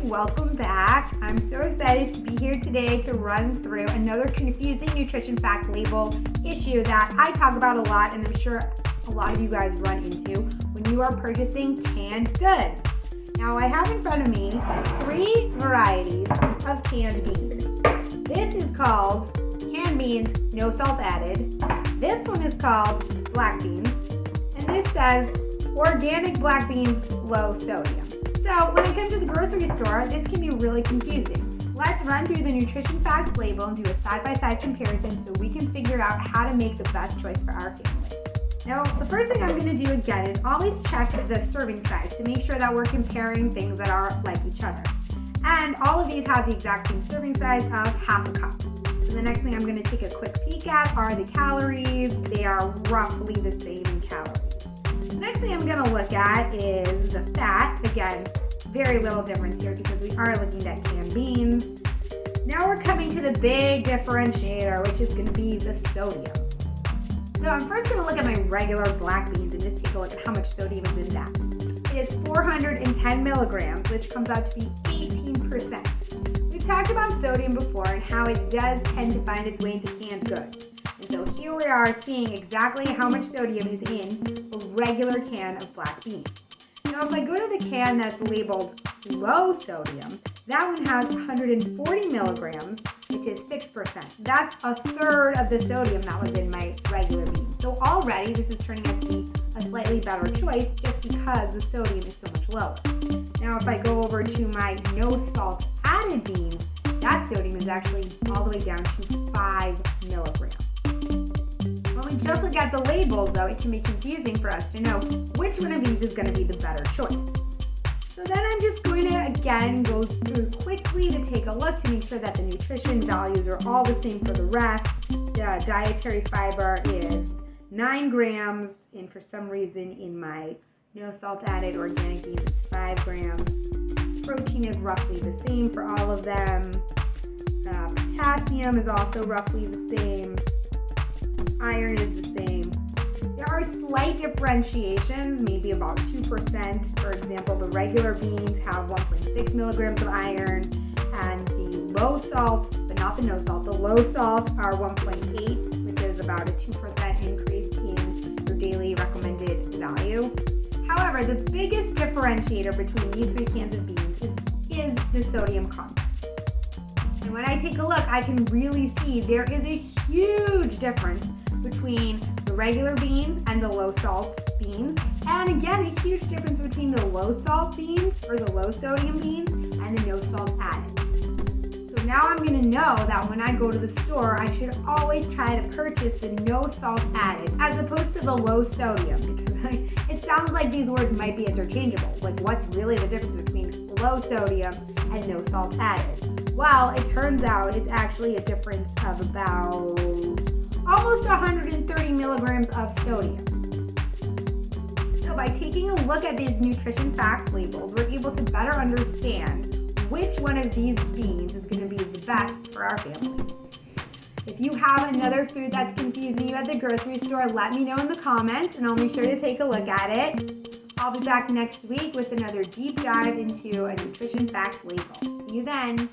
welcome back. I'm so excited to be here today to run through another confusing nutrition fact label issue that I talk about a lot, and I'm sure a lot of you guys run into when you are purchasing canned goods. Now I have in front of me 3 varieties of canned beans. This is called canned beans, no salt added. This one is called black beans, and this says organic black beans, low sodium. So when it comes to the grocery store, this can be really confusing. Let's run through the nutrition facts label and do a side-by-side comparison so we can figure out how to make the best choice for our family. Now, the first thing I'm going to do again is always check the serving size to make sure that we're comparing things that are like each other. And all of these have the exact same serving size of half a cup. So the next thing I'm going to take a quick peek at are the calories. They are roughly the same in calories. The next thing I'm going to look at is the fat. Again, very little difference here because we are looking at canned beans. Now we're coming to the big differentiator, which is going to be the sodium. So I'm first going to look at my regular black beans and just take a look at how much sodium is in that. It is 410 milligrams, which comes out to be 18%. We've talked about sodium before and how it does tend to find its way into canned goods. And so here we are seeing exactly how much sodium is in a regular can of black beans. Now if I go to the can that's labeled low sodium, that one has 140 milligrams, which is 6%. That's a third of the sodium that was in my regular beans. So already this is turning out to be a slightly better choice just because the sodium is so much lower. Now if I go over to my no salt added beans, that sodium is actually all the way down to 5 milligrams. When we just look at the labels though, it can be confusing for us to know which one of these is going to be the better choice. So then I'm just going to again go through quickly to take a look to make sure that the nutrition values are all the same for the rest. The dietary fiber is 9 grams, and for some reason in my no salt added organic beans it's 5 grams. Protein is roughly the same for all of them. Potassium is also roughly the same. Iron is the same. There are slight differentiations, maybe about 2%. For example, the regular beans have 1.6 milligrams of iron, and the low salt, but not the no salt, the low salt are 1.8, which is about a 2% increase in your daily recommended value. However, the biggest differentiator between these 3 cans of beans is the sodium content. And when I take a look, I can really see there is a huge difference between the regular beans and the low salt beans, and again a huge difference between the low salt beans or the low sodium beans and the no salt added. So now I'm going to know that when I go to the store I should always try to purchase the no salt added as opposed to the low sodium, because it sounds like these words might be interchangeable. Like, what's really the difference between low sodium and no salt added? Well, it turns out it's actually a difference of about almost 130 milligrams of sodium. So by taking a look at these nutrition facts labels, we're able to better understand which one of these beans is going to be the best for our family. If you have another food that's confusing you at the grocery store, let me know in the comments and I'll be sure to take a look at it. I'll be back next week with another deep dive into a nutrition facts label. See you then.